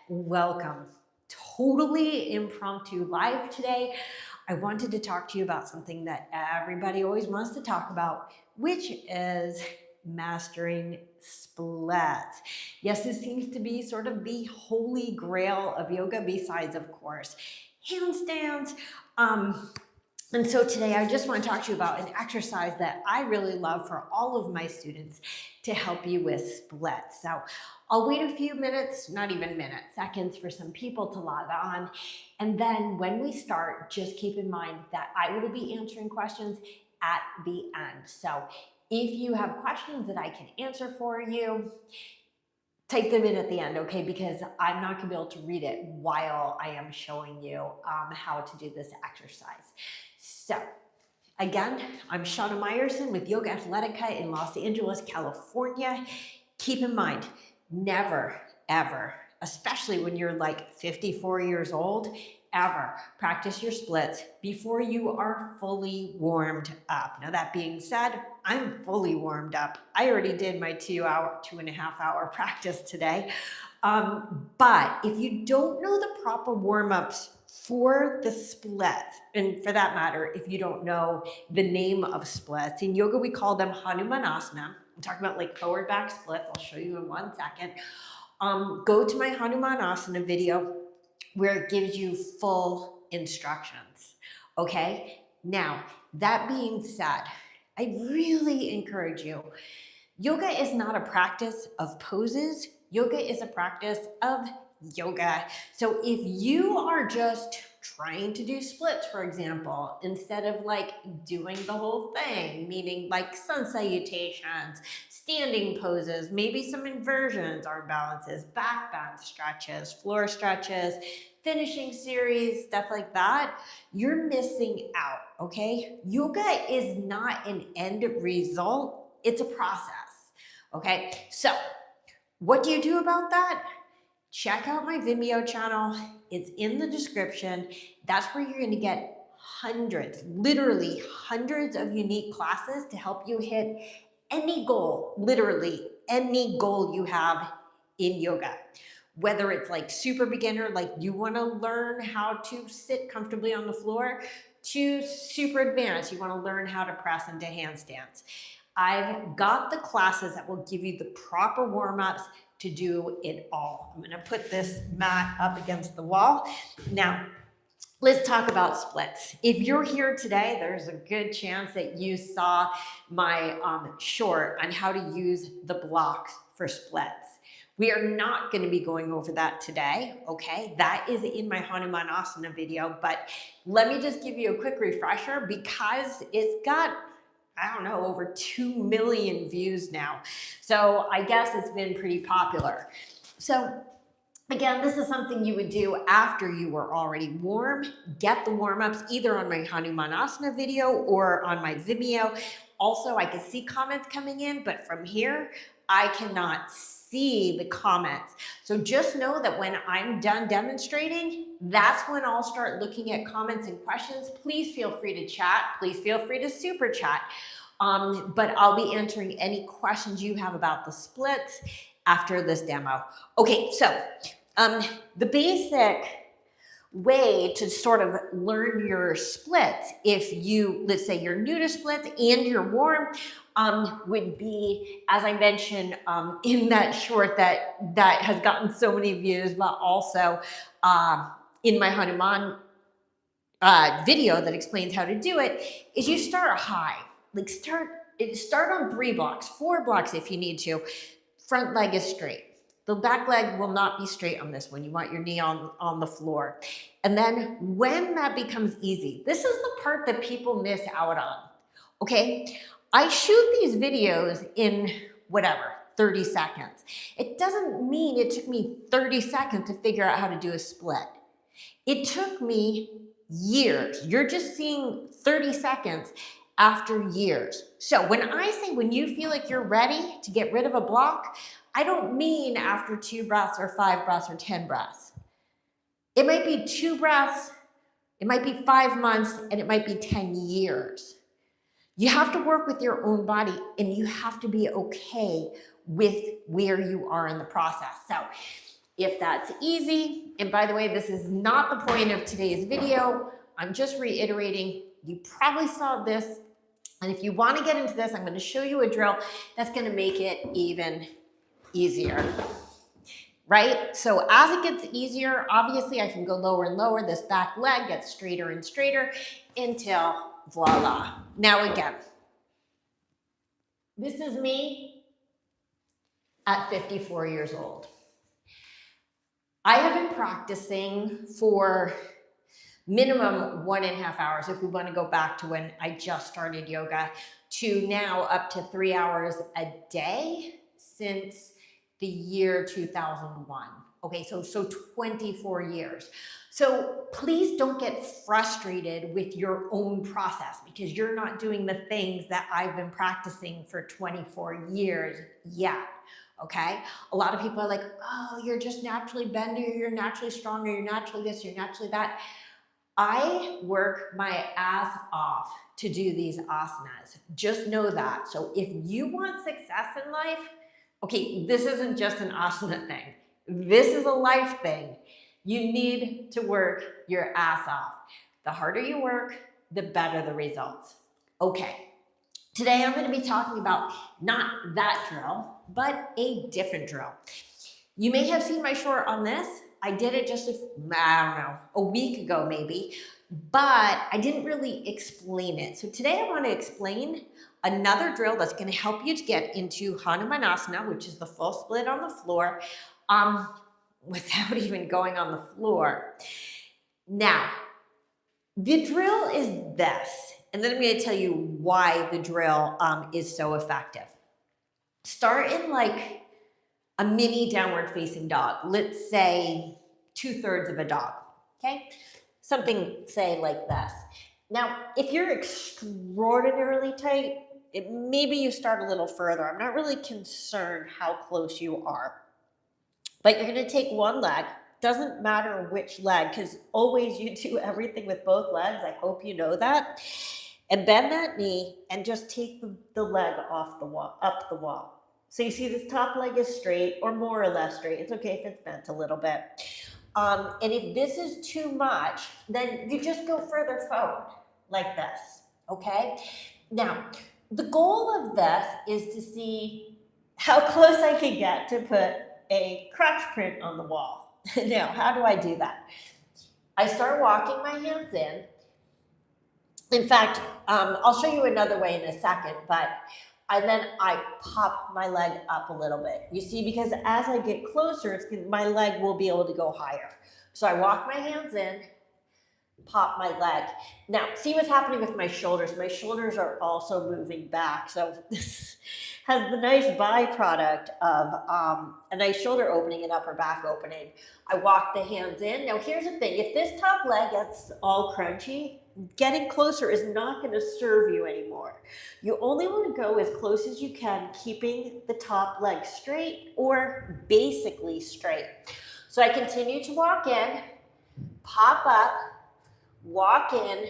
Welcome. Totally impromptu live today. I wanted to talk to you about something that everybody always wants to talk about, which is mastering splits. Yes, this seems to be sort of the holy grail of yoga, besides, of course, handstands. And so today I just want to talk to you about an exercise that I really love for all of my students to help you with splits. So I'll wait a few minutes, not even minutes, seconds for some people to log on. And then when we start, just keep in mind that I will be answering questions at the end. So if you have questions that I can answer for you, take them in at the end, okay? Because I'm not gonna be able to read it while I am showing you how to do this exercise. So again, I'm Shana Meyerson with YOGAthletica in Los Angeles, California. Keep in mind, never, ever, especially when you're like 54 years old, ever practice your splits before you are fully warmed up. Now that being said, I'm fully warmed up. I already did my 2.5 hour practice today. But if you don't know the proper warm-ups for the splits, and for that matter, if you don't know the name of splits, in yoga we call them Hanumanasana. I'm talking about like forward back splits. I'll show you in 1 second. Go to my Hanumanasana video where it gives you full instructions, okay? Now, that being said, I really encourage you. Yoga is not a practice of poses. Yoga is a practice of yoga. So if you are just trying to do splits, for example, instead of like doing the whole thing, meaning like sun salutations, standing poses, maybe some inversions, arm balances, back bend stretches, floor stretches, finishing series, stuff like that, you're missing out, okay? Yoga is not an end result, it's a process, okay? So what do you do about that? Check out my Venmo channel. It's in the description. That's where you're gonna get hundreds, literally hundreds of unique classes to help you hit any goal, literally any goal you have in yoga. Whether it's like super beginner, like you wanna learn how to sit comfortably on the floor, to super advanced, you wanna learn how to press into handstands. I've got the classes that will give you the proper warm-ups to do it all. I'm gonna put this mat up against the wall. Now, let's talk about splits. If you're here today, there's a good chance that you saw my short on how to use the blocks for splits. We are not going to be going over that today, okay? That is in my Hanumanasana video, but let me just give you a quick refresher because it's got, I don't know, over 2 million views now. So I guess it's been pretty popular. So again, this is something you would do after you were already warm. Get the warm-ups either on my Hanumanasana video or on my Vimeo. Also, I can see comments coming in, but from here, I cannot see the comments. So just know that when I'm done demonstrating, that's when I'll start looking at comments and questions. Please feel free to chat. Please feel free to super chat. But I'll be answering any questions you have about the splits after this demo. Okay, so the basic way to sort of learn your splits, if you, let's say you're new to splits and you're warm, would be, as I mentioned in that short that has gotten so many views, but also in my Hanuman video that explains how to do it, is you start high. Like start on 3 blocks, 4 blocks if you need to. Front leg is straight. The back leg will not be straight on this one. You want your knee on the floor. And then when that becomes easy, this is the part that people miss out on, okay? I shoot these videos in whatever, 30 seconds. It doesn't mean it took me 30 seconds to figure out how to do a split. It took me years. You're just seeing 30 seconds after years. So when I say when you feel like you're ready to get rid of a block, I don't mean after 2 breaths or 5 breaths or 10 breaths. It might be 2 breaths, it might be 5 months, and it might be 10 years. You have to work with your own body and you have to be okay with where you are in the process. So if that's easy. And by the way, this is not the point of today's video. I'm just reiterating, you probably saw this. And if you want to get into this, I'm going to show you a drill that's going to make it even easier. Right? So as it gets easier, obviously I can go lower and lower. This back leg gets straighter and straighter until voila. Now again, this is me at 54 years old. I have been practicing for minimum 1.5 hours, if we want to go back to when I just started yoga, to now up to 3 hours a day since the year 2001. Okay, so 24 years. So please don't get frustrated with your own process because you're not doing the things that I've been practicing for 24 years yet. Okay, a lot of people are like, oh, you're just naturally bendier, you're naturally stronger, you're naturally this, you're naturally that. I work my ass off to do these asanas. Just know that. So if you want success in life, okay, this isn't just an asana thing. This is a life thing. You need to work your ass off. The harder you work, the better the results. Okay, today I'm going to be talking about not that drill, but a different drill. You may have seen my short on this. I did it just, a week ago maybe, but I didn't really explain it. So today I want to explain another drill that's going to help you to get into Hanumanasana, which is the full split on the floor, without even going on the floor. Now, the drill is this, and then I'm going to tell you why the drill is so effective. Start in like a mini downward facing dog. Let's say 2/3 of a dog, okay? Something, say, like this. Now, if you're extraordinarily tight, maybe you start a little further. I'm not really concerned how close you are. But you're gonna take one leg, doesn't matter which leg, because always you do everything with both legs. I hope you know that. And bend that knee and just take the leg off the wall, up the wall. So you see this top leg is straight or more or less straight. It's okay if it's bent a little bit. And if this is too much, then you just go further forward like this, okay? Now, the goal of this is to see how close I can get to put a crotch print on the wall. Now, how do I do that? I start walking my hands in. In fact, I'll show you another way in a second, but then I pop my leg up a little bit. You see, because as I get closer, my leg will be able to go higher. So I walk my hands in, pop my leg. Now, see what's happening with my shoulders. My shoulders are also moving back. So this has the nice byproduct of a nice shoulder opening and upper back opening. I walk the hands in. Now, here's the thing. If this top leg gets all crunchy, getting closer is not going to serve you anymore. You only want to go as close as you can, keeping the top leg straight or basically straight. So I continue to walk in, pop up, walk in,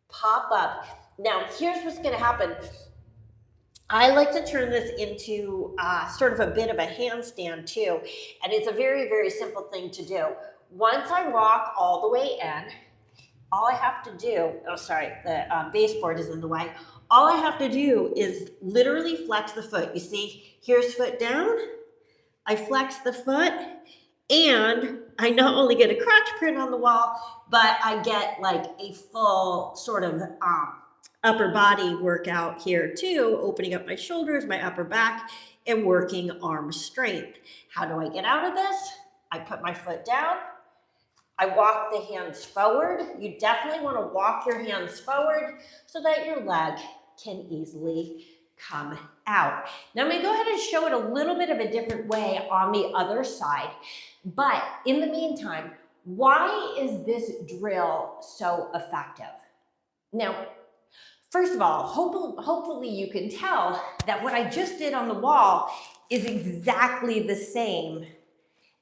pop up. Now, here's what's going to happen. I like to turn this into sort of a bit of a handstand too, and it's a very, very simple thing to do. Once I walk all the way in, all I have to do, the baseboard is in the way. All I have to do is literally flex the foot. You see, here's foot down. I flex the foot, and I not only get a crotch print on the wall, but I get like a full sort of upper body workout here too, opening up my shoulders, my upper back, and working arm strength. How do I get out of this? I put my foot down. I walk the hands forward. You definitely want to walk your hands forward so that your leg can easily come out. Now I'm going to go ahead and show it a little bit of a different way on the other side. But in the meantime, why is this drill so effective? Now, first of all, hopefully you can tell that what I just did on the wall is exactly the same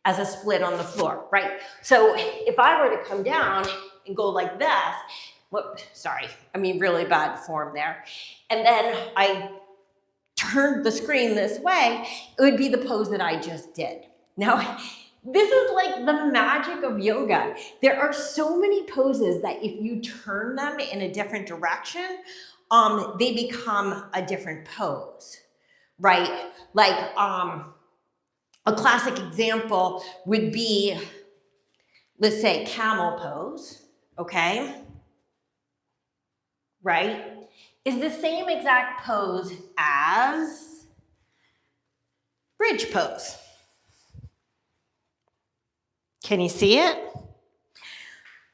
as a split on the floor, right? So if I were to come down and go like this, really bad form there, and then I turned the screen this way, it would be the pose that I just did. Now, This is like the magic of yoga. There are so many poses that if you turn them in a different direction, they become a different pose, right? Like a classic example would be, let's say, camel pose, okay? Right? Is the same exact pose as bridge pose. Can you see it?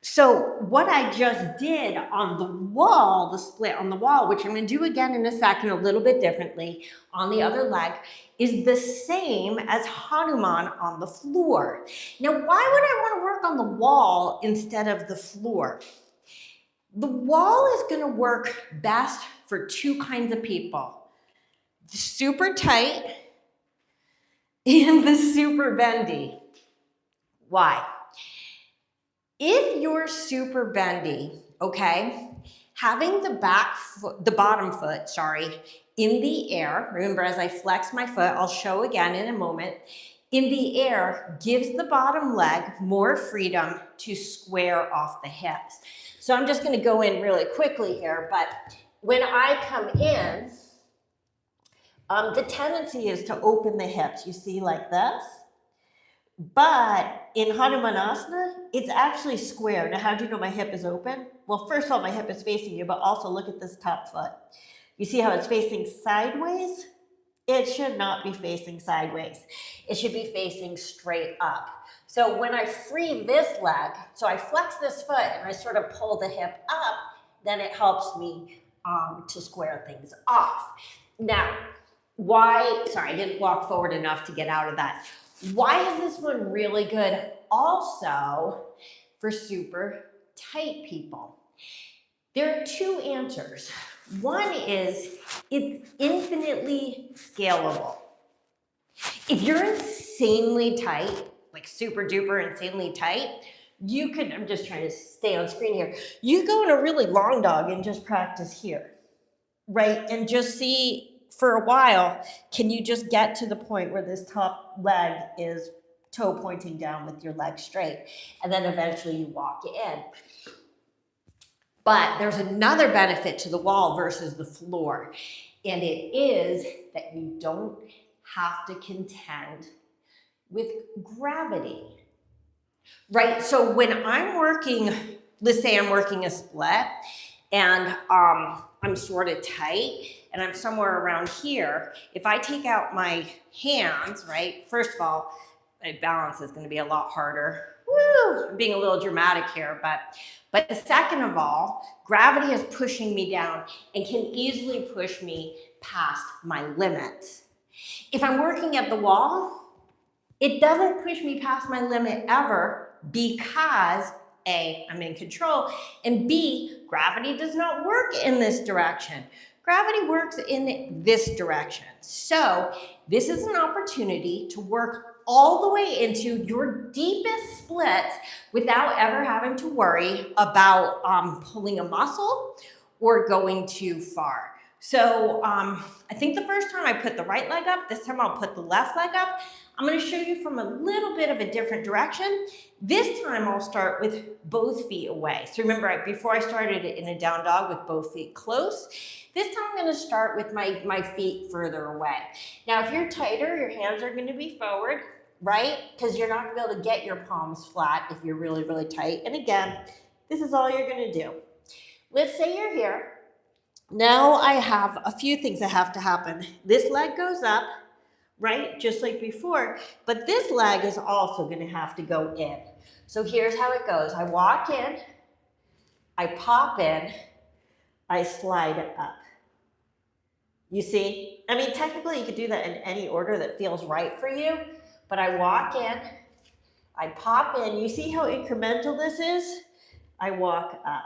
So what I just did on the wall, the split on the wall, which I'm going to do again in a second a little bit differently on the other leg, is the same as Hanuman on the floor. Now, why would I want to work on the wall instead of the floor? The wall is going to work best for two kinds of people: the super tight and the super bendy. Why? If you're super bendy, okay, having the bottom foot, in the air, remember as I flex my foot, I'll show again in a moment, in the air gives the bottom leg more freedom to square off the hips. So I'm just going to go in really quickly here, but when I come in, the tendency is to open the hips, you see, like this. But in Hanumanasana, it's actually square. Now, how do you know my hip is open? Well, first of all, my hip is facing you, but also look at this top foot. You see how it's facing sideways? It should not be facing sideways. It should be facing straight up. So when I free this leg, so I flex this foot and I sort of pull the hip up, then it helps me to square things off. Now, sorry, I didn't walk forward enough to get out of that. Why is this one really good also for super tight people? There are two answers. One is it's infinitely scalable. If you're insanely tight, like super duper insanely tight, you could, I'm just trying to stay on screen here, you go in a really long dog and just practice here, right? And just see for a while, can you just get to the point where this top leg is toe pointing down with your leg straight? And then eventually you walk in. But there's another benefit to the wall versus the floor. And it is that you don't have to contend with gravity, right? So when I'm working, let's say I'm working a split and I'm sort of tight and I'm somewhere around here, if I take out my hands, right, first of all, my balance is going to be a lot harder. Woo! I'm being a little dramatic here, but second of all, gravity is pushing me down and can easily push me past my limits. If I'm working at the wall, it doesn't push me past my limit ever because A, I'm in control, and B, gravity does not work in this direction. Gravity works in this direction. So this is an opportunity to work all the way into your deepest splits without ever having to worry about pulling a muscle or going too far. So I think the first time I put the right leg up, this time I'll put the left leg up. I'm going to show you from a little bit of a different direction. This time I'll start with both feet away. So remember, before I started it in a down dog with both feet close. This time I'm going to start with my feet further away. Now, if you're tighter, your hands are going to be forward, right? Because you're not going to be able to get your palms flat if you're really, really tight. And again, this is all you're going to do. Let's say you're here. Now I have a few things that have to happen. This leg goes up, right? Just like before, but this leg is also going to have to go in. So here's how it goes. I walk in, I pop in, I slide up. You see? I mean, technically you could do that in any order that feels right for you, but I walk in, I pop in. You see how incremental this is? I walk up.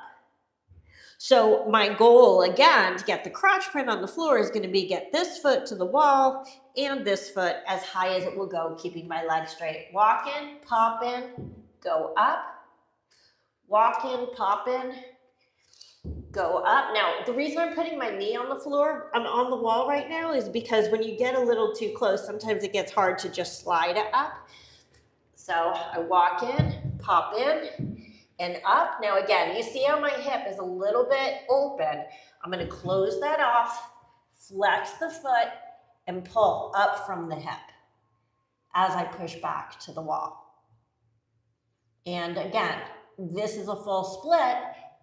So my goal, again, to get the crotch print on the floor is going to be get this foot to the wall and this foot as high as it will go, keeping my leg straight. Walk in, pop in, go up. Walk in, pop in, go up. Now, the reason I'm putting my knee on the floor, I'm on the wall right now, is because when you get a little too close, sometimes it gets hard to just slide it up. So I walk in, pop in, and up. Now again, you see how my hip is a little bit open. I'm gonna close that off, flex the foot, and pull up from the hip as I push back to the wall. And again, this is a full split.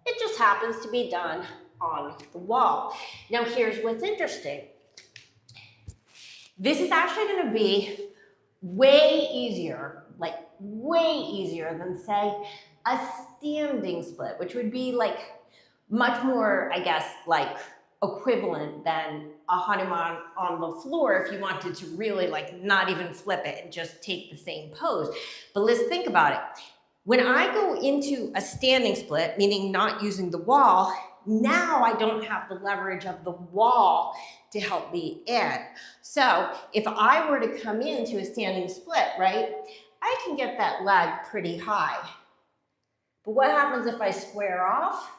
It just happens to be done on the wall. Now here's what's interesting. This is actually gonna be way easier, like way easier than say a standing split, which would be like much more, I guess, like equivalent than a Hanuman on the floor if you wanted to really like not even flip it and just take the same pose. But let's think about it. When I go into a standing split, meaning not using the wall, now I don't have the leverage of the wall to help me in. So if I were to come into a standing split, right, I can get that leg pretty high. But what happens if I square off?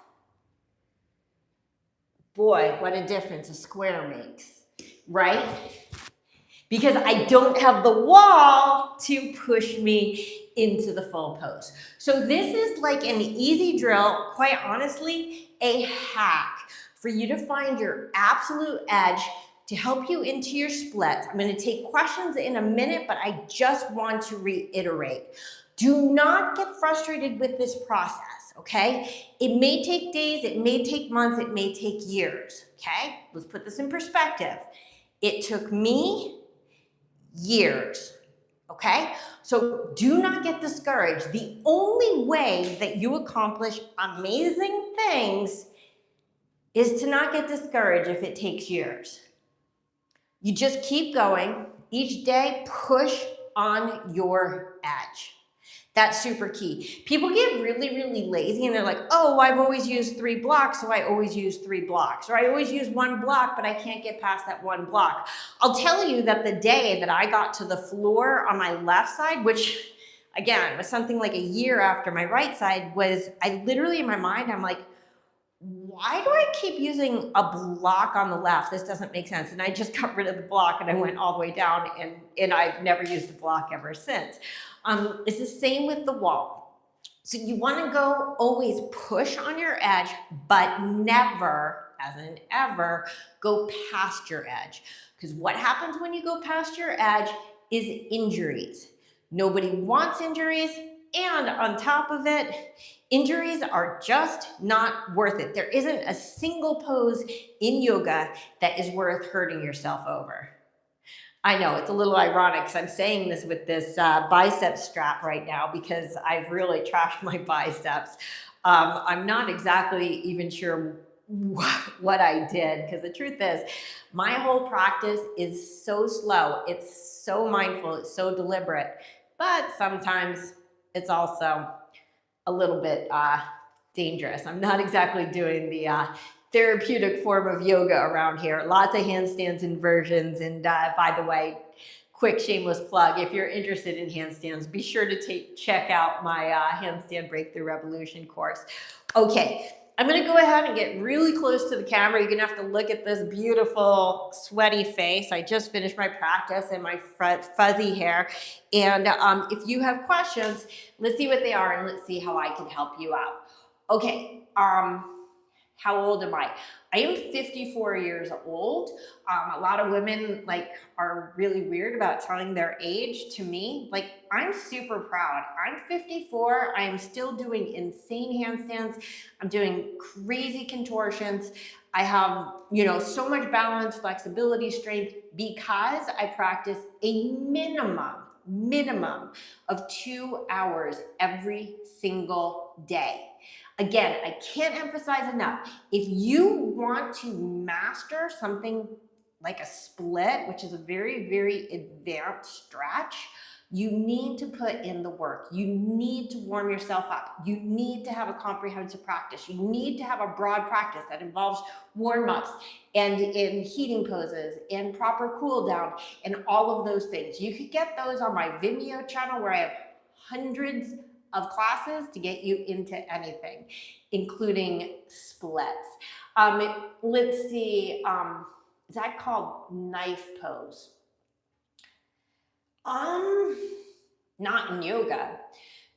Boy, what a difference a square makes, right? Because I don't have the wall to push me into the full pose. So this is like an easy drill, quite honestly, a hack for you to find your absolute edge to help you into your splits. I'm gonna take questions in a minute, but I just want to reiterate. Do not get frustrated with this process, okay? It may take days, it may take months, it may take years, okay? Let's put this in perspective. It took me years, okay? So do not get discouraged. The only way that you accomplish amazing things is to not get discouraged if it takes years. You just keep going. Each day, push on your edge. That's super key. People get really, really lazy and they're like, oh, I've always used 3 blocks, so I always use 3 blocks. Or I always use 1 block, but I can't get past that 1 block. I'll tell you that the day that I got to the floor on my left side, which again was something like a year after my right side, was I literally in my mind, I'm like, why do I keep using a block on the left? This doesn't make sense. And I just got rid of the block and I went all the way down and I've never used the block ever since. It's the same with the wall. So you want to go always push on your edge, but never, as in ever, go past your edge. Because what happens when you go past your edge is injuries. Nobody wants injuries. And on top of it, injuries are just not worth it. There isn't a single pose in yoga that is worth hurting yourself over. I know it's a little ironic because I'm saying this with this bicep strap right now because I've really trashed my biceps. I'm not exactly even sure what I did because the truth is my whole practice is so slow. It's so mindful. It's so deliberate. But sometimes it's also a little bit dangerous. I'm not exactly doing the therapeutic form of yoga around here. Lots of handstands inversions. And by the way, quick shameless plug, if you're interested in handstands, be sure to check out my Handstand Breakthrough Revolution course. Okay, I'm gonna go ahead and get really close to the camera. You're gonna have to look at this beautiful sweaty face. I just finished my practice and my fuzzy hair. And if you have questions, let's see what they are and let's see how I can help you out. Okay, how old am I? I am 54 years old. A lot of women are really weird about telling their age to me. I'm super proud. I'm 54. I am still doing insane handstands. I'm doing crazy contortions. I have, so much balance, flexibility, strength because I practice a minimum of 2 hours every single day. Again, I can't emphasize enough. If you want to master something like a split, which is a very, very advanced stretch, you need to put in the work. You need to warm yourself up. You need to have a comprehensive practice. You need to have a broad practice that involves warm-ups and in heating poses and proper cool down and all of those things. You could get those on my Vimeo channel where I have hundreds of classes to get you into anything, including splits. Let's see, is that called knife pose? not in yoga.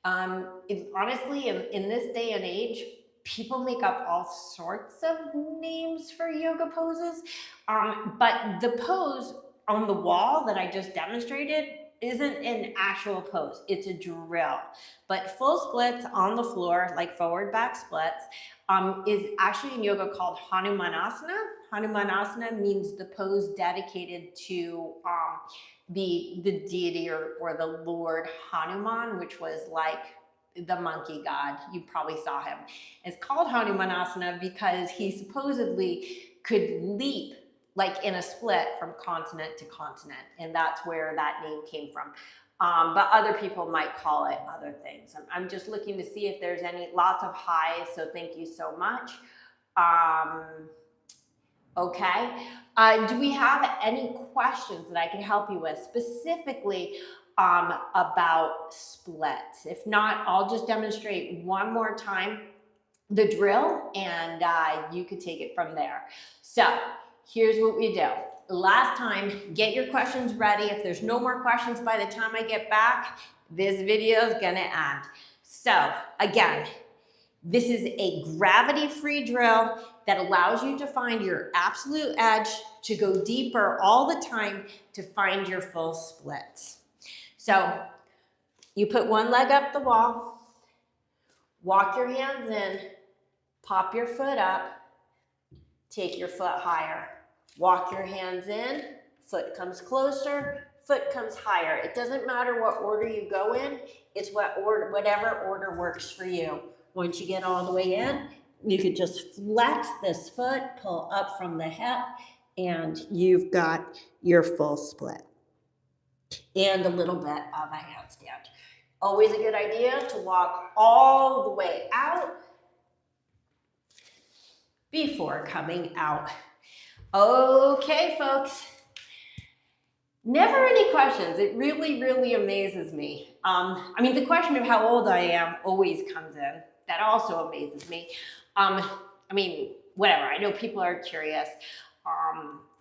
Honestly, in this day and age, people make up all sorts of names for yoga poses. But the pose on the wall that I just demonstrated isn't an actual pose, it's a drill. But full splits on the floor, like forward back splits, is actually in yoga called Hanumanasana. Hanumanasana means the pose dedicated to the deity or the Lord Hanuman, which was like the monkey god. You probably saw him. It's called Hanumanasana because he supposedly could leap like in a split from continent to continent, and that's where that name came from. But other people might call it other things. I'm just looking to see if there's lots of highs, so thank you so much. Okay. Do we have any questions that I can help you with specifically about splits? If not, I'll just demonstrate one more time the drill and you could take it from there. So here's what we do. Last time, get your questions ready. If there's no more questions by the time I get back, this video is gonna end. So again, this is a gravity-free drill that allows you to find your absolute edge, to go deeper all the time, to find your full splits. So you put one leg up the wall, walk your hands in, pop your foot up, take your foot higher. Walk your hands in, foot comes closer, foot comes higher. It doesn't matter what order you go in, it's whatever order works for you. Once you get all the way in, you could just flex this foot, pull up from the hip, and you've got your full split. And a little bit of a handstand. Always a good idea to walk all the way out before coming out. Okay, folks. Never any questions. It really, really amazes me. I mean, the question of how old I am always comes in. That also amazes me. I mean, whatever. I know people are curious.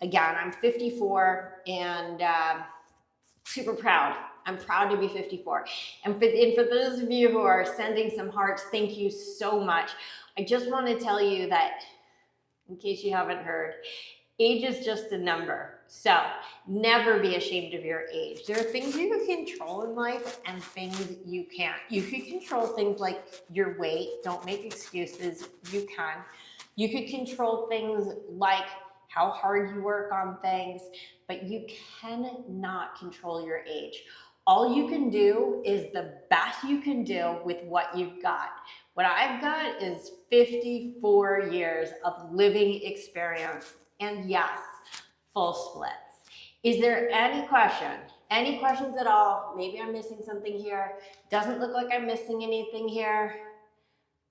Again, I'm 54 and super proud. I'm proud to be 54. And for those of you who are sending some hearts, thank you so much. I just want to tell you that, in case you haven't heard, age is just a number. So never be ashamed of your age. There are things you can control in life and things you can't. You can control things like your weight. Don't make excuses. You can. You could control things like how hard you work on things, but you cannot control your age. All you can do is the best you can do with what you've got. What I've got is 54 years of living experience. And yes, full splits. Is there any question? Any questions at all? Maybe I'm missing something here. Doesn't look like I'm missing anything here.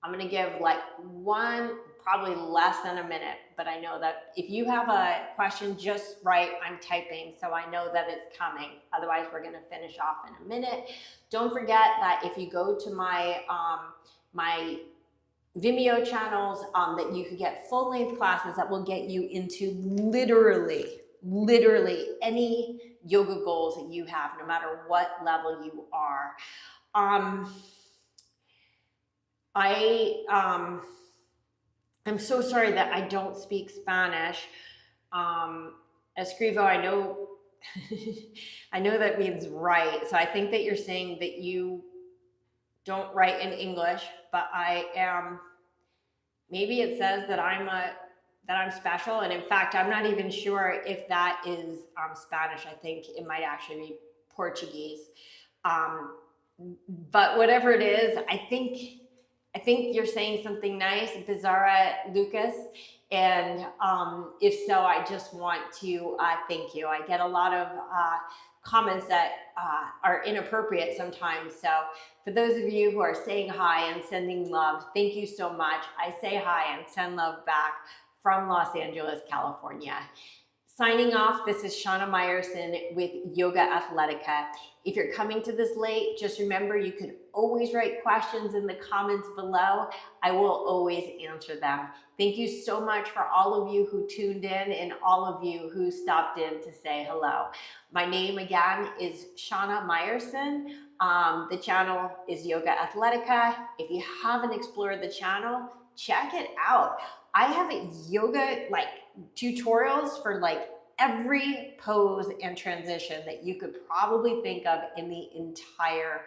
I'm gonna give like one, probably less than a minute, but I know that if you have a question, just write, I'm typing, so I know that it's coming. Otherwise, we're gonna finish off in a minute. Don't forget that if you go to my, my Vimeo channels, that you could get full-length classes that will get you into literally any yoga goals that you have, no matter what level you are. I'm so sorry that I don't speak Spanish. Escribo, I know, I know that means write. So I think that you're saying that you don't write in English, but I am, maybe it says that I'm special. And in fact, I'm not even sure if that is Spanish. I think it might actually be Portuguese. But whatever it is, I think you're saying something nice, Bizarra Lucas. And if so, I just want to thank you. I get a lot of comments that are inappropriate sometimes. So for those of you who are saying hi and sending love, thank you so much. I say hi and send love back from Los Angeles, California. Signing off, this is Shana Meyerson with YOGAthletica. If you're coming to this late, just remember you can always write questions in the comments below. I will always answer them. Thank you so much for all of you who tuned in and all of you who stopped in to say hello. My name again is Shana Meyerson. The channel is YOGAthletica. If you haven't explored the channel, check it out. I have yoga tutorials for every pose and transition that you could probably think of in the entire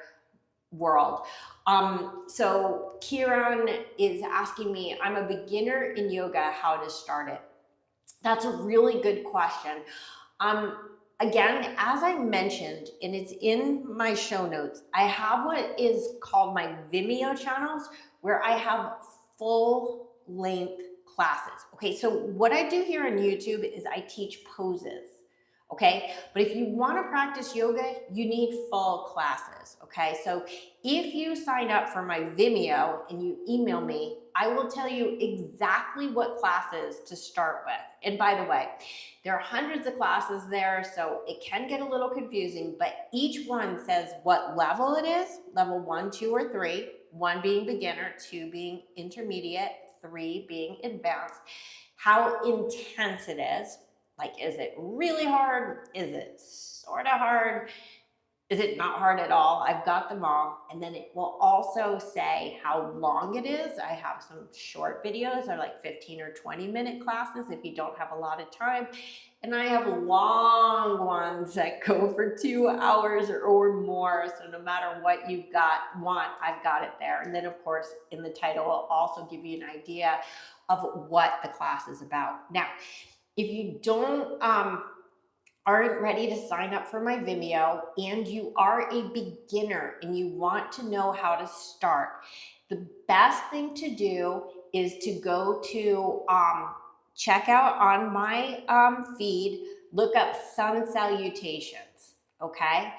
world. So Kieran is asking me, I'm a beginner in yoga, how to start it? That's a really good question. Again, as I mentioned, and it's in my show notes, I have what is called my Vimeo channels, where I have full length classes. Okay, so what I do here on YouTube is I teach poses. Okay, but if you want to practice yoga, you need full classes. Okay, so if you sign up for my Vimeo and you email me, I will tell you exactly what classes to start with. And by the way, there are hundreds of classes there, so it can get a little confusing, but each one says what level it is, level 1, 2, or 3, 1 being beginner, 2 being intermediate, 3 being advanced, how intense it is. Like, is it really hard? Is it sort of hard? Is it not hard at all? I've got them all. And then it will also say how long it is. I have some short videos, they're like 15 or 20-minute classes if you don't have a lot of time. And I have long ones that go for 2 hours or more. So no matter what you want, I've got it there. And then of course, in the title, I'll also give you an idea of what the class is about. Now, if you aren't ready to sign up for my Vimeo and you are a beginner and you want to know how to start, the best thing to do is to go to check out on my feed, look up sun salutations, okay?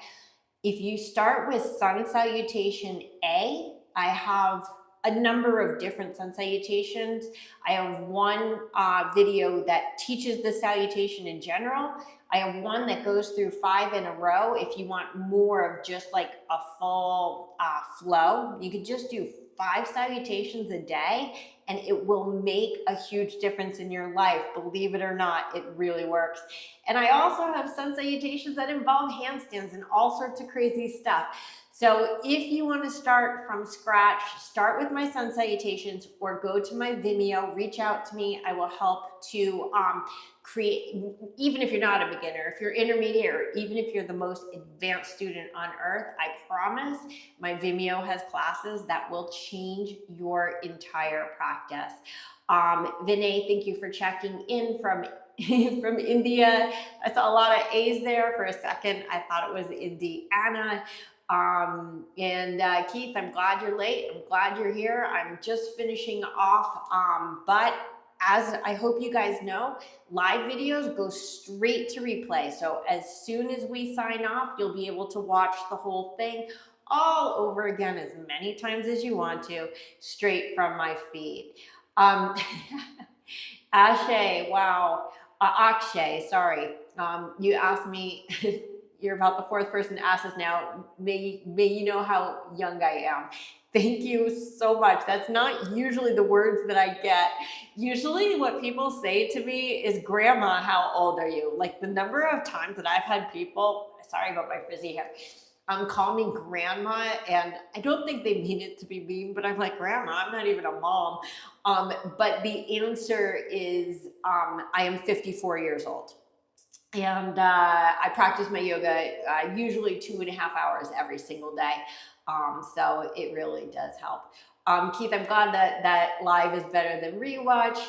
If you start with sun salutation A, I have a number of different sun salutations. I have one video that teaches the salutation in general. I have one that goes through 5 in a row. If you want more of just like a full flow, you could just do 5 salutations a day and it will make a huge difference in your life. Believe it or not, it really works. And I also have sun salutations that involve handstands and all sorts of crazy stuff. So if you want to start from scratch, start with my sun salutations or go to my Vimeo, reach out to me. I will help to create, even if you're not a beginner, if you're intermediate, or even if you're the most advanced student on earth, I promise my Vimeo has classes that will change your entire practice. Vinay, thank you for checking in from India. I saw a lot of A's there for a second. I thought it was Indiana. Keith, I'm glad you're late. I'm glad you're here. I'm just finishing off, but as I hope you guys know, live videos go straight to replay. So as soon as we sign off, you'll be able to watch the whole thing all over again as many times as you want to, straight from my feed. Ashay, wow. Akshay, sorry. You asked me, you're about the 4th person to ask this now. May you know how young I am. Thank you so much. That's not usually the words that I get. Usually what people say to me is, Grandma, how old are you? Like the number of times that I've had people, sorry about my frizzy hair, call me grandma, and I don't think they mean it to be mean, but I'm like, Grandma, I'm not even a mom. But the answer is, I am 54 years old. And I practice my yoga usually 2.5 hours every single day. So it really does help. Keith, I'm glad that live is better than rewatch.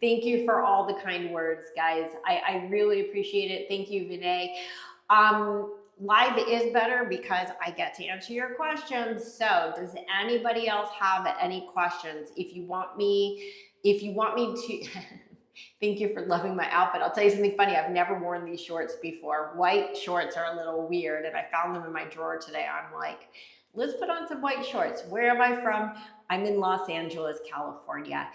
Thank you for all the kind words, guys. I really appreciate it. Thank you, Vinay. Live is better because I get to answer your questions. So does anybody else have any questions? If you want me to, thank you for loving my outfit. I'll tell you something funny. I've never worn these shorts before. White shorts are a little weird, and I found them in my drawer today. I'm like, let's put on some white shorts. Where am I from? I'm in Los Angeles, California.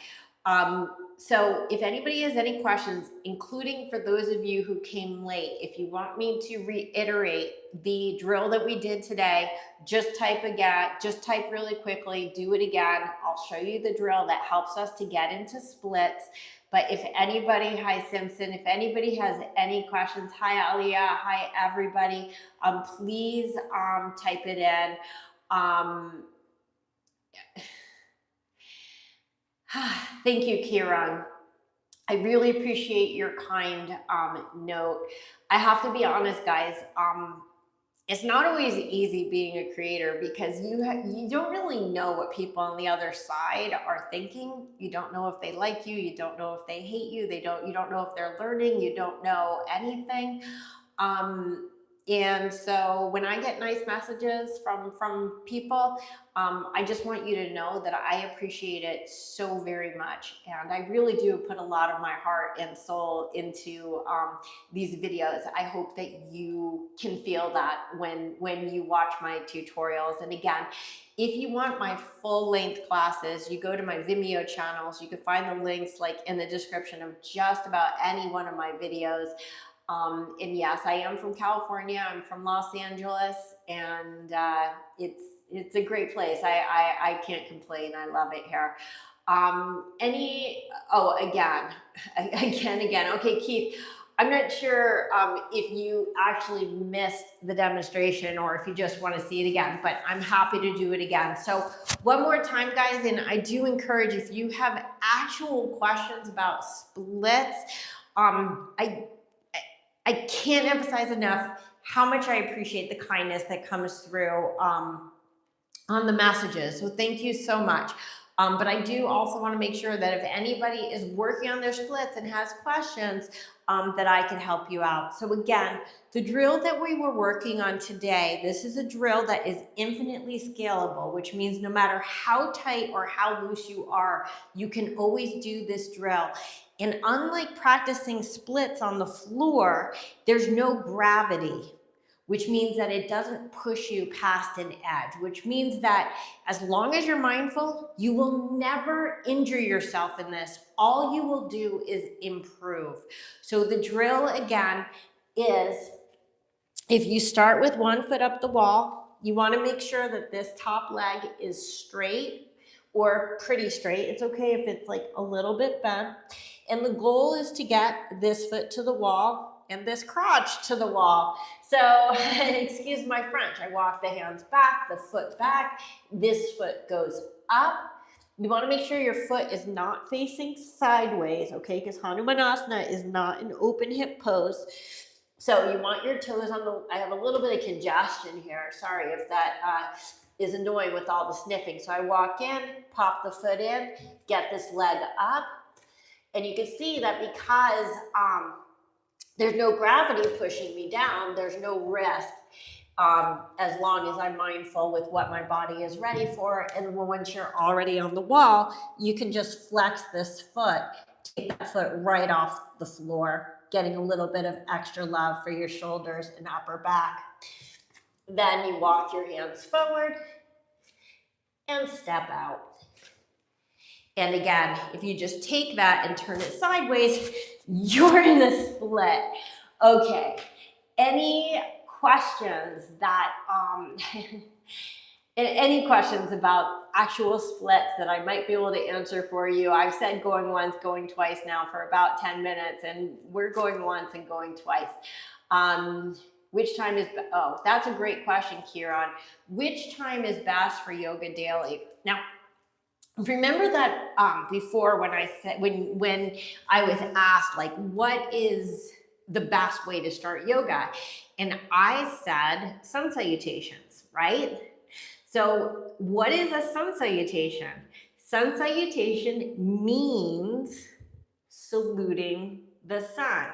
So if anybody has any questions, including for those of you who came late, if you want me to reiterate the drill that we did today, just type really quickly, do it again. I'll show you the drill that helps us to get into splits. But if anybody, hi Simpson, if anybody has any questions, hi Aliyah, hi everybody, please type it in. Thank you, Kieran. I really appreciate your kind note. I have to be honest, guys. It's not always easy being a creator because you don't really know what people on the other side are thinking. You don't know if they like you. You don't know if they hate you. You don't know if they're learning. You don't know anything. And so when I get nice messages from people, I just want you to know that I appreciate it so very much. And I really do put a lot of my heart and soul into these videos. I hope that you can feel that when you watch my tutorials. And again, if you want my full length classes, you go to my Vimeo channels. You can find the links like in the description of just about any one of my videos. And yes, I am from California. I'm from Los Angeles, and it's a great place. I can't complain. I love it here. Again. Okay, Keith, I'm not sure if you actually missed the demonstration or if you just want to see it again, but I'm happy to do it again. So one more time, guys, and I do encourage if you have actual questions about splits, I can't emphasize enough how much I appreciate the kindness that comes through on the messages. So thank you so much. But I do also want to make sure that if anybody is working on their splits and has questions, that I can help you out. So again, the drill that we were working on today, this is a drill that is infinitely scalable, which means no matter how tight or how loose you are, you can always do this drill. And unlike practicing splits on the floor, there's no gravity, which means that it doesn't push you past an edge, which means that as long as you're mindful, you will never injure yourself in this. All you will do is improve. So the drill, again, is if you start with one foot up the wall, you want to make sure that this top leg is straight or pretty straight. It's okay if it's like a little bit bent. And the goal is to get this foot to the wall and this crotch to the wall. So, excuse my French, I walk the hands back, the foot back, this foot goes up. You want to make sure your foot is not facing sideways, okay? Because Hanumanasana is not an open hip pose. So you want your toes on the, I have a little bit of congestion here. Sorry if that is annoying with all the sniffing. So I walk in, pop the foot in, get this leg up. And you can see that because there's no gravity pushing me down, there's no risk as long as I'm mindful with what my body is ready for. And once you're already on the wall, you can just flex this foot, take that foot right off the floor, getting a little bit of extra love for your shoulders and upper back. Then you walk your hands forward and step out. And again, if you just take that and turn it sideways, you're in a split. Okay, any questions that, any questions about actual splits that I might be able to answer for you? I've said going once, going twice now for about 10 minutes, and we're going once and going twice. Which time is, oh, that's a great question, Kieran. Which time is best for yoga daily? Now, remember that before when I said, when I was asked, like, what is the best way to start yoga? And I said sun salutations, right? So what is a sun salutation? Sun salutation means saluting the sun.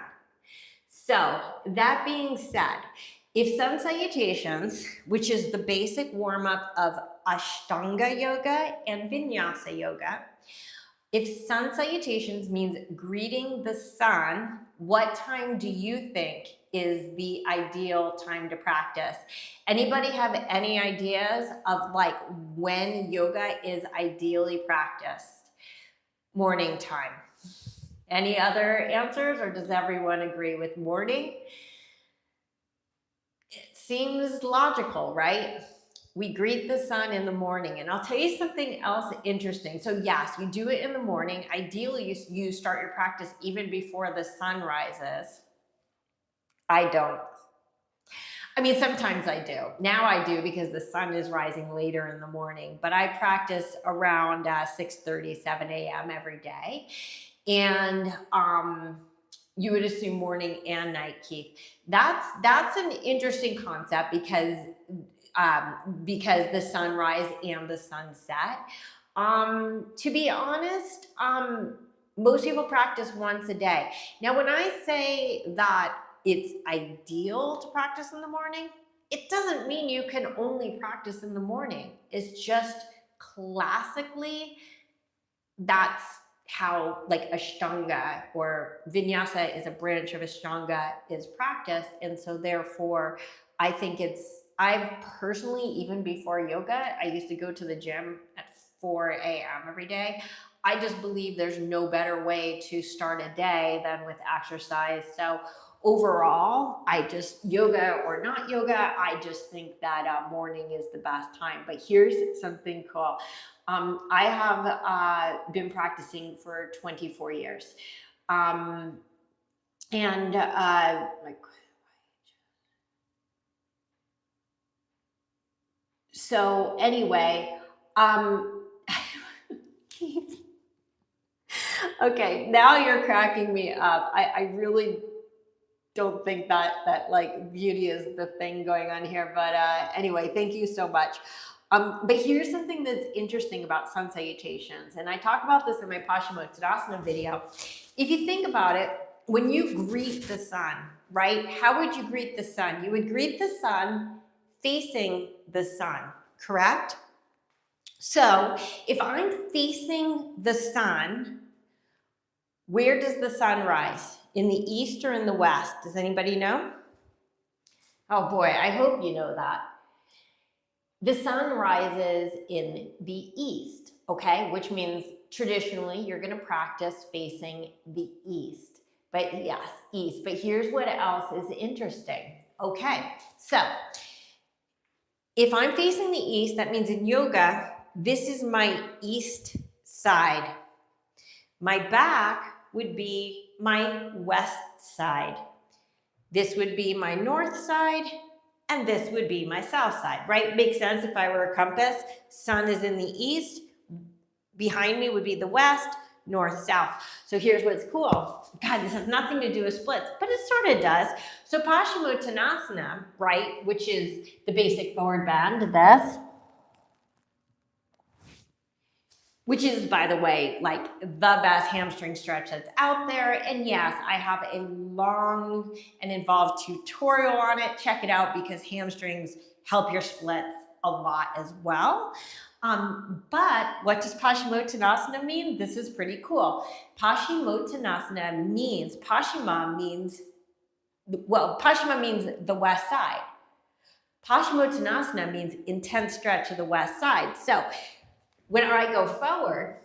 So that being said, if sun salutations, which is the basic warm-up of Ashtanga yoga and Vinyasa yoga, if sun salutations means greeting the sun, what time do you think is the ideal time to practice? Anybody have any ideas of like when yoga is ideally practiced? Morning time. Any other answers, or does everyone agree with morning? It seems logical, right? We greet the sun in the morning. And I'll tell you something else interesting. So yes, you do it in the morning. Ideally, you start your practice even before the sun rises. I don't. I mean, sometimes I do. Now I do because the sun is rising later in the morning. But I practice around 6:30, 7 a.m. every day. And you would assume morning and night, Keith. That's an interesting concept because the sunrise and the sunset. To be honest, most people practice once a day. Now, when I say that it's ideal to practice in the morning, it doesn't mean you can only practice in the morning. It's just classically, that's how like Ashtanga or Vinyasa is a branch of Ashtanga is practiced. And so therefore, I think I've personally, even before yoga, I used to go to the gym at 4 a.m. every day. I just believe there's no better way to start a day than with exercise. So overall, yoga or not yoga, I just think that morning is the best time. But here's something cool. I have been practicing for 24 years. So anyway, okay, now you're cracking me up. I really don't think that like beauty is the thing going on here. But anyway, thank you so much. But here's something that's interesting about sun salutations. And I talk about this in my Paschimottanasana video. If you think about it, when you greet the sun, right? How would you greet the sun? You would greet the sun facing the sun, correct? So if I'm facing the sun, where does the sun rise? In the east or in the west? Does anybody know? Oh boy, I hope you know that. The sun rises in the east, okay? Which means traditionally you're gonna practice facing the east. But yes, east. But here's what else is interesting. Okay, so if I'm facing the east, that means in yoga, this is my east side. My back would be my west side. This would be my north side, and this would be my south side, right? Makes sense if I were a compass. Sun is in the east. Behind me would be the west, north, south. So here's what's cool. God, this has nothing to do with splits, but it sort of does. So Paschimottanasana, right, which is the basic forward bend, this, which is, by the way, like the best hamstring stretch that's out there. And yes, I have a long and involved tutorial on it. Check it out because hamstrings help your splits a lot as well. But what does Paschimottanasana mean? This is pretty cool. Paschimottanasana means, Paschima means the west side. Paschimottanasana means intense stretch of the west side. So when I go forward,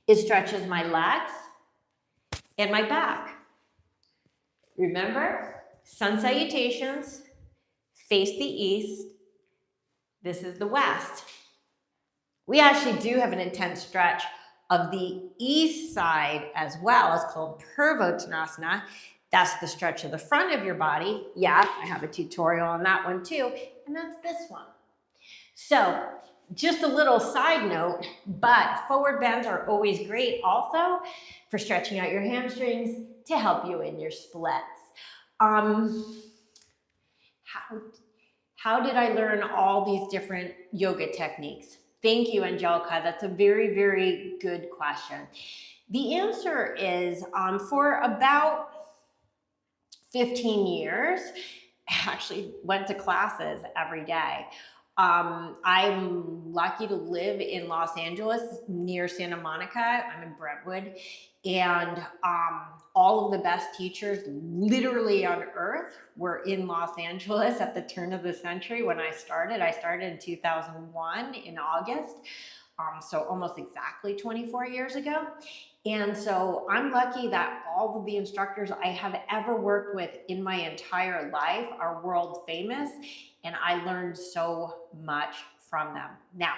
it stretches my legs and my back. Remember, sun salutations, face the east. This is the west. We actually do have an intense stretch of the east side as well. It's called Purvottanasana. That's the stretch of the front of your body. Yeah, I have a tutorial on that one too. And that's this one. So just a little side note, but forward bends are always great also for stretching out your hamstrings to help you in your splits. How did I learn all these different yoga techniques? Thank you, Angelica. That's a very, very good question. The answer is for about 15 years, I actually went to classes every day. I'm lucky to live in Los Angeles near Santa Monica. I'm in Brentwood. And all of the best teachers literally on earth were in Los Angeles at the turn of the century when I started. I started in 2001 in August. so almost exactly 24 years ago. And so I'm lucky that all of the instructors I have ever worked with in my entire life are world famous, and I learned so much from them. Now,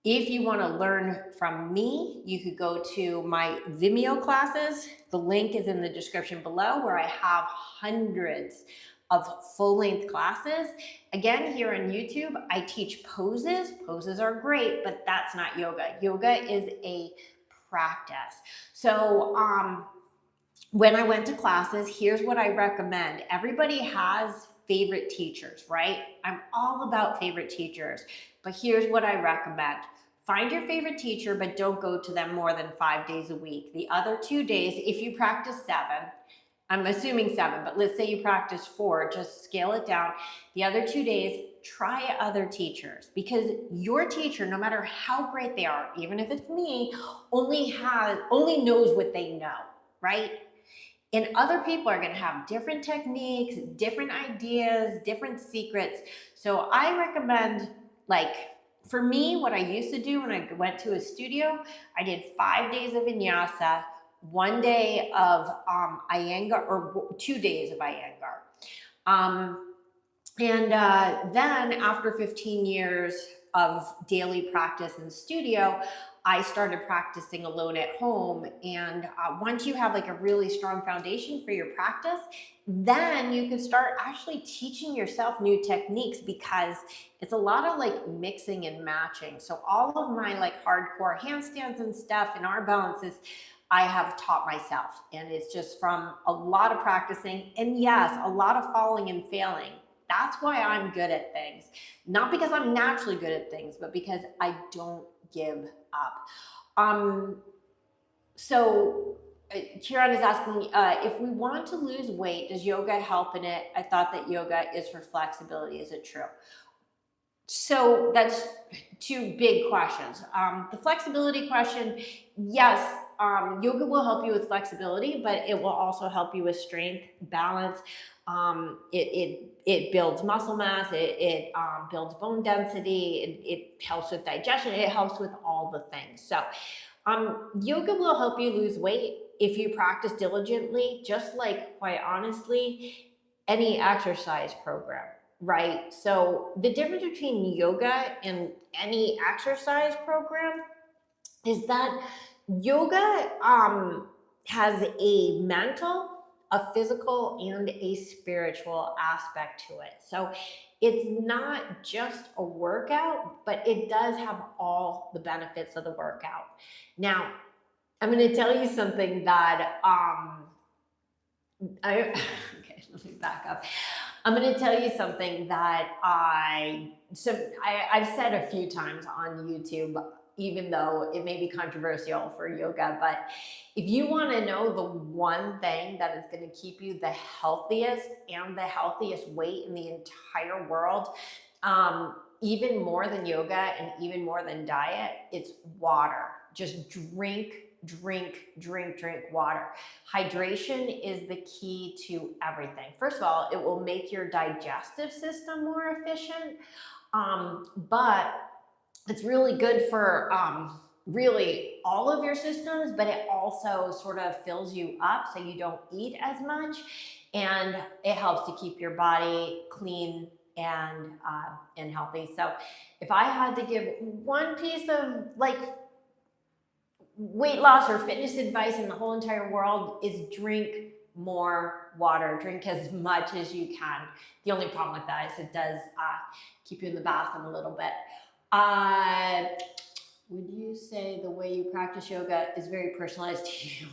if you want to learn from me, you could go to my Vimeo classes. The link is in the description below, where I have hundreds of full-length classes. Again, here on YouTube, I teach poses. Poses are great, but that's not yoga. Yoga is a practice. So when I went to classes, here's what I recommend. Everybody has favorite teachers, right? I'm all about favorite teachers, but here's what I recommend. Find your favorite teacher, but don't go to them more than 5 days a week. The other 2 days, if you practice 7, I'm assuming 7, but let's say you practice 4, just scale it down. The other 2 days, try other teachers, because your teacher, no matter how great they are, even if it's me, only knows what they know, right? And other people are going to have different techniques, different ideas, different secrets. So I recommend, like, for me, what I used to do when I went to a studio, I did 5 days of vinyasa, 1 day of Iyengar, or 2 days of Iyengar. Then after 15 years of daily practice in the studio, I started practicing alone at home. And once you have like a really strong foundation for your practice, then you can start actually teaching yourself new techniques, because it's a lot of like mixing and matching. So all of my like hardcore handstands and stuff and arm balances, I have taught myself. And it's just from a lot of practicing, and yes, a lot of falling and failing. That's why I'm good at things. Not because I'm naturally good at things, but because I don't give up. So Kieran is asking, if we want to lose weight, does yoga help in it? I thought that yoga is for flexibility. Is it true? So that's 2 big questions. The flexibility question, yes, yoga will help you with flexibility, but it will also help you with strength, balance. It builds muscle mass, it builds bone density, it helps with digestion, it helps with all the things. So yoga will help you lose weight if you practice diligently, just like, quite honestly, any exercise program, right? So the difference between yoga and any exercise program is that yoga has a mental, a physical, and a spiritual aspect to it. So it's not just a workout, but it does have all the benefits of the workout. Now, I'm going to tell you something that okay, let me back up. I'm going to tell you something that I've said a few times on YouTube, even though it may be controversial for yoga. But if you want to know the one thing that is going to keep you the healthiest and the healthiest weight in the entire world, even more than yoga and even more than diet, it's water. Just drink water. Hydration is the key to everything. First of all, it will make your digestive system more efficient, but it's really good for really all of your systems, but it also sort of fills you up so you don't eat as much, and it helps to keep your body clean and healthy. So if I had to give one piece of like weight loss or fitness advice in the whole entire world, is drink more water. Drink as much as you can. The only problem with that is it does keep you in the bathroom a little bit. Would you say the way you practice yoga is very personalized to you?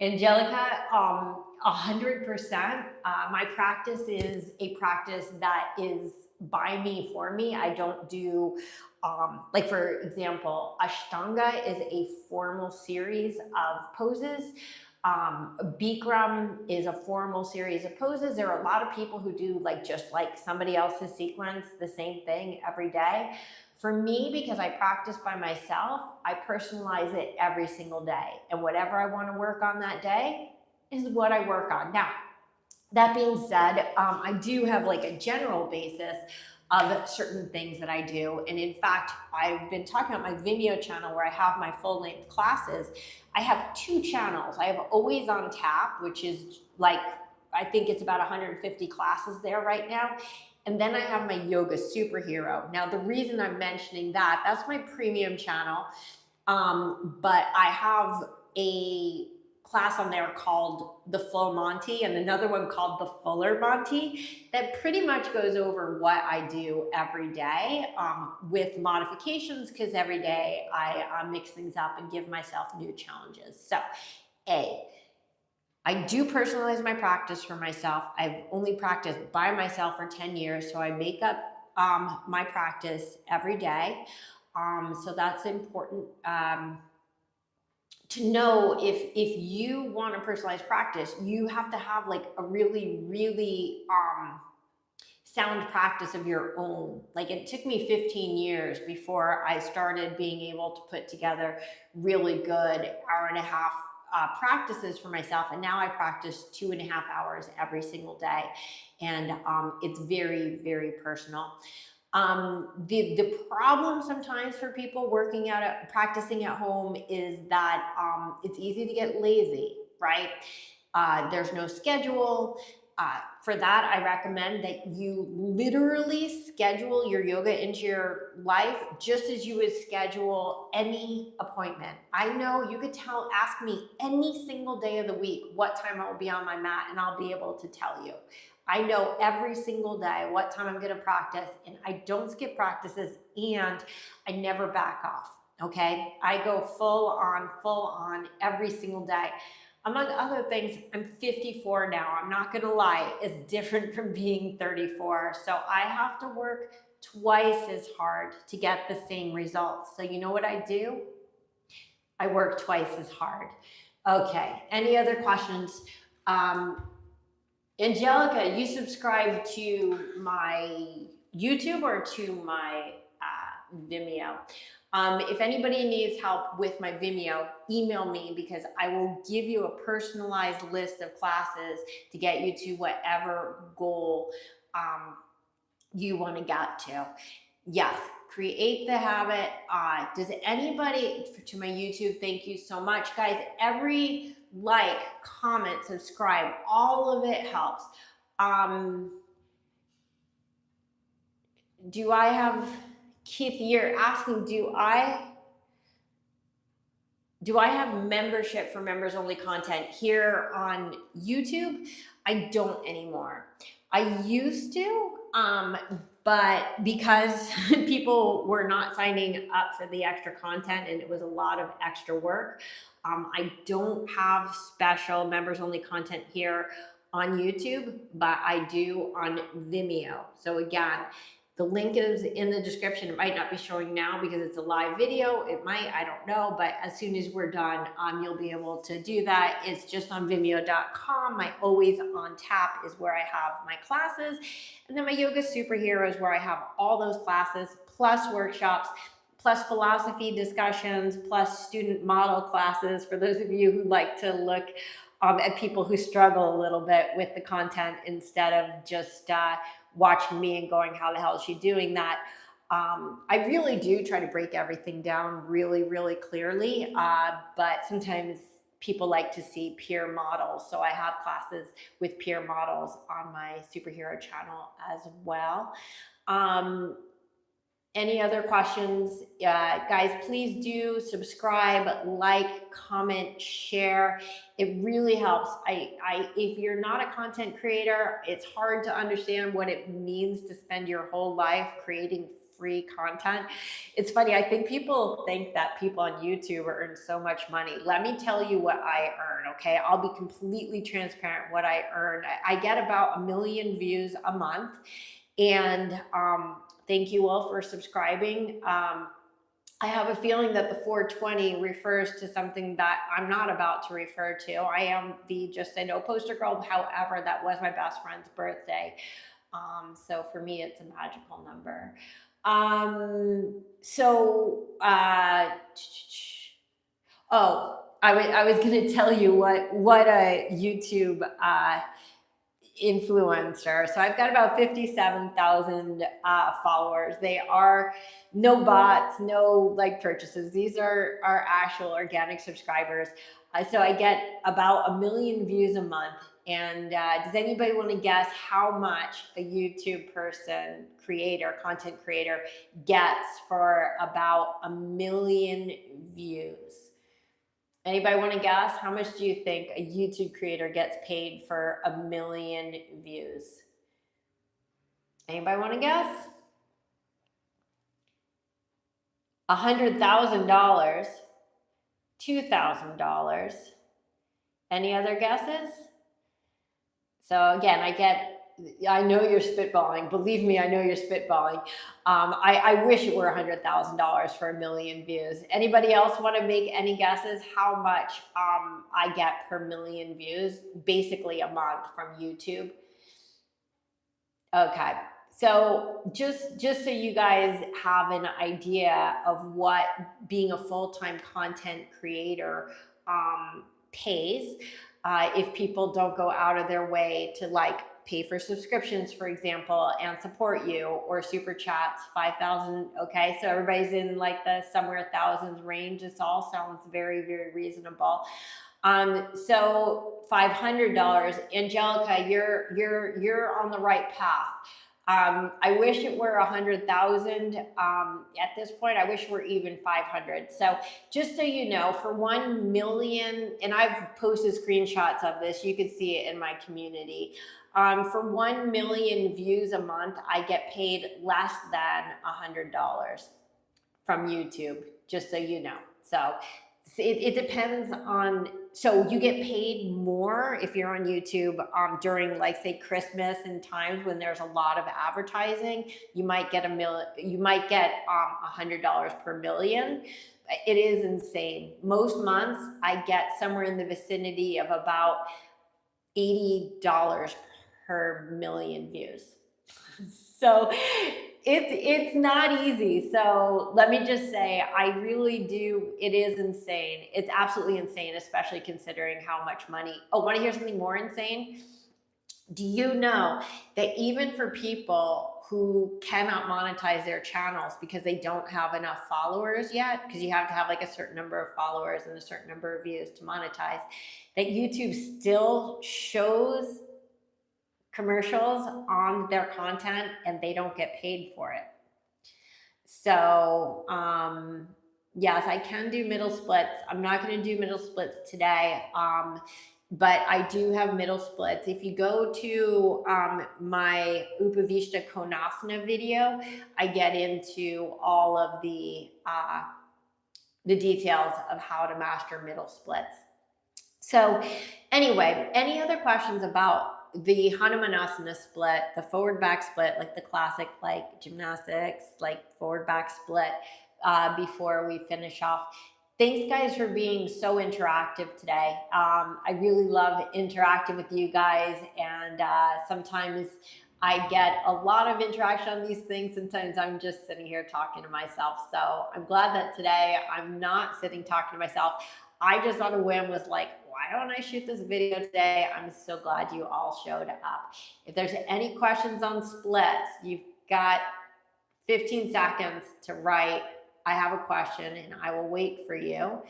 Angelica, 100%. My practice is a practice that is by me, for me. I don't do, like for example, Ashtanga is a formal series of poses. Bikram is a formal series of poses. There are a lot of people who do like just like somebody else's sequence, the same thing every day. For me, because I practice by myself, I personalize it every single day. And whatever I want to work on that day is what I work on. Now, that being said, I do have like a general basis of certain things that I do. And in fact, I've been talking about my Vimeo channel where I have my full-length classes. I have 2 channels. I have Always on Tap, which is like, I think it's about 150 classes there right now. And then I have my Yoga Superhero. Now, the reason I'm mentioning that, that's my premium channel. But I have a class on there called the Full Monty and another one called the Fuller Monty that pretty much goes over what I do every day, with modifications, because every day I mix things up and give myself new challenges. So I do personalize my practice for myself. I've only practiced by myself for 10 years, so I make up my practice every day. So that's important to know. If you want a personalized practice, you have to have like a really sound practice of your own. Like, it took me 15 years before I started being able to put together really good hour and a half practices for myself. And now I practice 2.5 hours every single day. And it's very personal. The problem sometimes for people working out, practicing at home, is that it's easy to get lazy, right? There's no schedule. For that, I recommend that you literally schedule your yoga into your life just as you would schedule any appointment. I know you could ask me any single day of the week what time I will be on my mat, and I'll be able to tell you. I know every single day what time I'm going to practice, and I don't skip practices, and I never back off. Okay, I go full on every single day. Among other things, I'm 54 now. I'm not gonna lie, it's different from being 34. So I have to work twice as hard to get the same results. So you know what I do? I work twice as hard. Okay, any other questions? Angelica, you subscribe to my YouTube or to my Vimeo? If anybody needs help with my Vimeo, email me, because I will give you a personalized list of classes to get you to whatever goal you want to get to. Yes, create the habit. Does anybody, to my YouTube, thank you so much, guys. Every like, comment, subscribe, all of it helps. Do I have... Keith, you're asking, do I have membership for members only content here on YouTube? I don't anymore. I used to, but because people were not signing up for the extra content and it was a lot of extra work, I don't have special members only content here on YouTube, but I do on Vimeo. So again, the link is in the description. It might not be showing now because it's a live video. It might, I don't know, but as soon as we're done, you'll be able to do that. It's just on vimeo.com. My Always on Tap is where I have my classes. And then my Yoga Superhero is where I have all those classes, plus workshops, plus philosophy discussions, plus student model classes for those of you who like to look at people who struggle a little bit with the content instead of just watching me and going, how the hell is she doing that? I really do try to break everything down really clearly, but sometimes people like to see peer models. So I have classes with peer models on my Superhero channel as well. Any other questions? Guys, please do subscribe, like, comment, share. It really helps. If you're not a content creator, it's hard to understand what it means to spend your whole life creating free content. It's funny, I think people think that people on YouTube earn so much money. Let me tell you what I earn, okay? I'll be completely transparent what I earn. I get about 1 million views a month, and thank you all for subscribing. I have a feeling that the 420 refers to something that I'm not about to refer to. I am the Just Say No poster girl. However, that was my best friend's birthday. So for me, it's a magical number. I was going to tell you what a YouTube influencer. So I've got about 57,000 followers. They are no bots, no like purchases. These are actual organic subscribers. So I get about 1 million views a month. And does anybody want to guess how much a YouTube person, creator, content creator gets for about 1 million views? Anybody want to guess? How much do you think a YouTube creator gets paid for 1 million views? Anybody want to guess? $100,000, $2,000. Any other guesses? So again, I know you're spitballing. Believe me, I know you're spitballing. I wish it were $100,000 for 1 million views. Anybody else want to make any guesses how much I get per 1 million views? Basically a month from YouTube. Okay, so just so you guys have an idea of what being a full-time content creator pays. If people don't go out of their way to like pay for subscriptions, for example, and support you, or super chats, 5,000. Okay, so everybody's in like the somewhere thousands range. This all sounds very, very reasonable. So $500. Angelica, you're on the right path. I wish it were 100,000. At this point, I wish we're even 500. So just so you know, for 1 million, and I've posted screenshots of this, you can see it in my community. For 1 million views a month, I get paid less than $100 from YouTube, just so you know. So it depends on, so you get paid more if you're on YouTube during like say Christmas and times when there's a lot of advertising. You might get $100 per million. It is insane. Most months I get somewhere in the vicinity of about $80 per million views. So it's not easy. So let me just say, I really do. It is insane. It's absolutely insane, especially considering how much money. Oh, want to hear something more insane? Do you know that even for people who cannot monetize their channels because they don't have enough followers yet, because you have to have like a certain number of followers and a certain number of views to monetize, that YouTube still shows commercials on their content and they don't get paid for it. So yes, I can do middle splits. I'm not going to do middle splits today, but I do have middle splits. If you go to my Upavishta Konasana video, I get into all of the details of how to master middle splits. So anyway, any other questions about the Hanumanasana split, the forward back split, like the classic like gymnastics, like forward back split, before we finish off? Thanks guys for being so interactive today. I really love interacting with you guys, and sometimes I get a lot of interaction on these things. Sometimes I'm just sitting here talking to myself. So I'm glad that today I'm not sitting talking to myself. I just on a whim was like, why don't I shoot this video today? I'm so glad you all showed up. If there's any questions on splits, you've got 15 seconds to write, I have a question, and I will wait for you.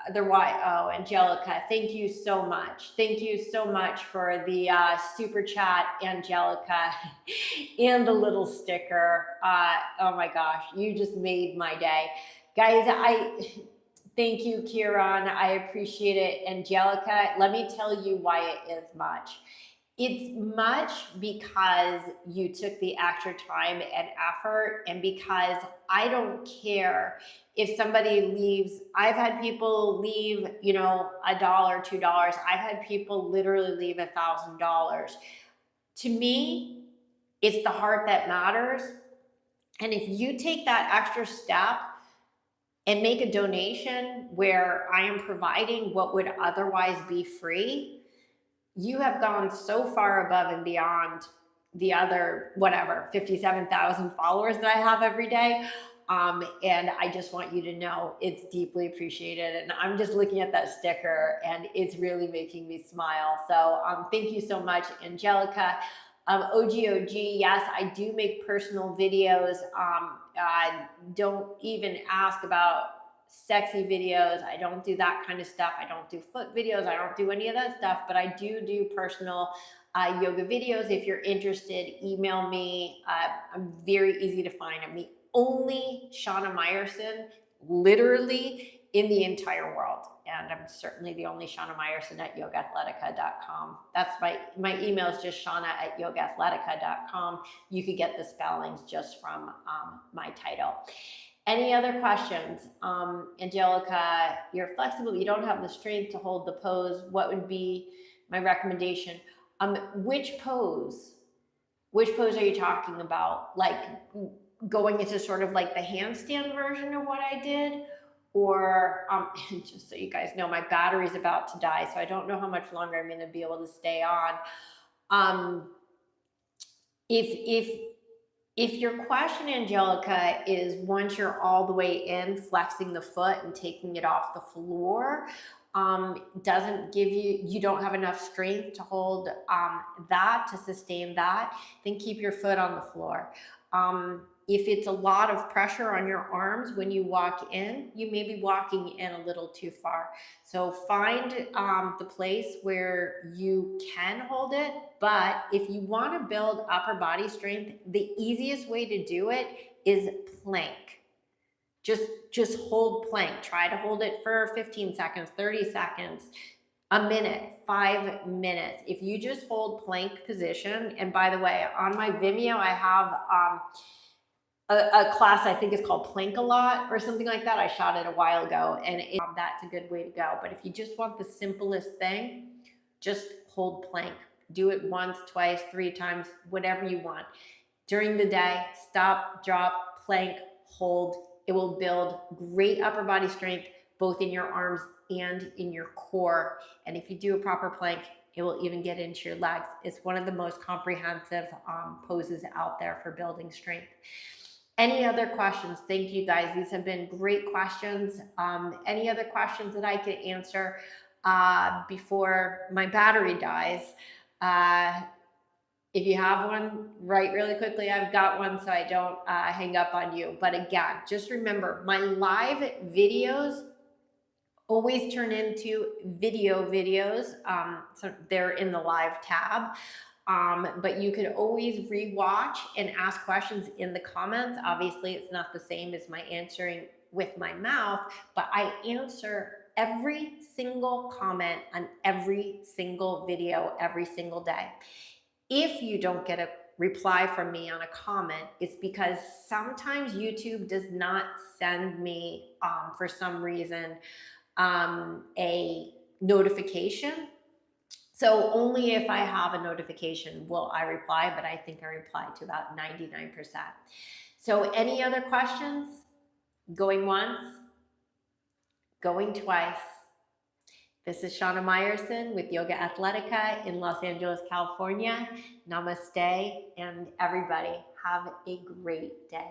Otherwise, oh, Angelica, thank you so much. Thank you so much for the super chat, Angelica, and the little sticker. Oh my gosh, you just made my day. Guys, thank you, Kieran. I appreciate it. Angelica, let me tell you why it is much. It's much because you took the extra time and effort, and because I don't care if somebody leaves. I've had people leave, you know, $1, $2. I've had people literally leave $1,000. To me, it's the heart that matters. And if you take that extra step and make a donation where I am providing what would otherwise be free, you have gone so far above and beyond the other, whatever, 57,000 followers that I have every day. And I just want you to know it's deeply appreciated. And I'm just looking at that sticker and it's really making me smile. So thank you so much, Angelica. OGOG, yes, I do make personal videos. Don't even ask about sexy videos. I don't do that kind of stuff. I don't do foot videos. I don't do any of that stuff, but I do personal yoga videos. If you're interested, email me. I'm very easy to find. I'm the only Shana Meyerson literally in the entire world. And I'm certainly the only Shana Meyerson at YOGAthletica.com. That's my email is just Shana at YOGAthletica.com. You could get the spellings just from my title. Any other questions? Angelica, you're flexible, you don't have the strength to hold the pose. What would be my recommendation? Which pose? Which pose are you talking about? Like going into sort of like the handstand version of what I did? Or just so you guys know, my battery's about to die, so I don't know how much longer I'm going to be able to stay on. If your question, Angelica, is once you're all the way in, flexing the foot and taking it off the floor, doesn't give you don't have enough strength to hold that, to sustain that, then keep your foot on the floor. If it's a lot of pressure on your arms when you walk in, you may be walking in a little too far. So find the place where you can hold it. But if you want to build upper body strength, the easiest way to do it is plank. Just hold plank. Try to hold it for 15 seconds, 30 seconds, a minute, 5 minutes. If you just hold plank position, and by the way, on my Vimeo, I have a class I think is called Plank a Lot or something like that. I shot it a while ago, and that's a good way to go. But if you just want the simplest thing, just hold plank. Do it once, twice, 3 times, whatever you want. During the day, stop, drop, plank, hold. It will build great upper body strength, both in your arms and in your core. And if you do a proper plank, it will even get into your legs. It's one of the most comprehensive poses out there for building strength. Any other questions? Thank you, guys. These have been great questions. Any other questions that I can answer before my battery dies? If you have one, write really quickly. I've got one so I don't hang up on you. But again, just remember, my live videos always turn into videos. So they're in the live tab. But you could always rewatch and ask questions in the comments. Obviously, it's not the same as my answering with my mouth, but I answer every single comment on every single video every single day. If you don't get a reply from me on a comment, it's because sometimes YouTube does not send me, for some reason, a notification. So only if I have a notification will I reply, but I think I replied to about 99%. So any other questions? Going once? Going twice? This is Shana Meyerson with YOGAthletica in Los Angeles, California. Namaste, and everybody have a great day.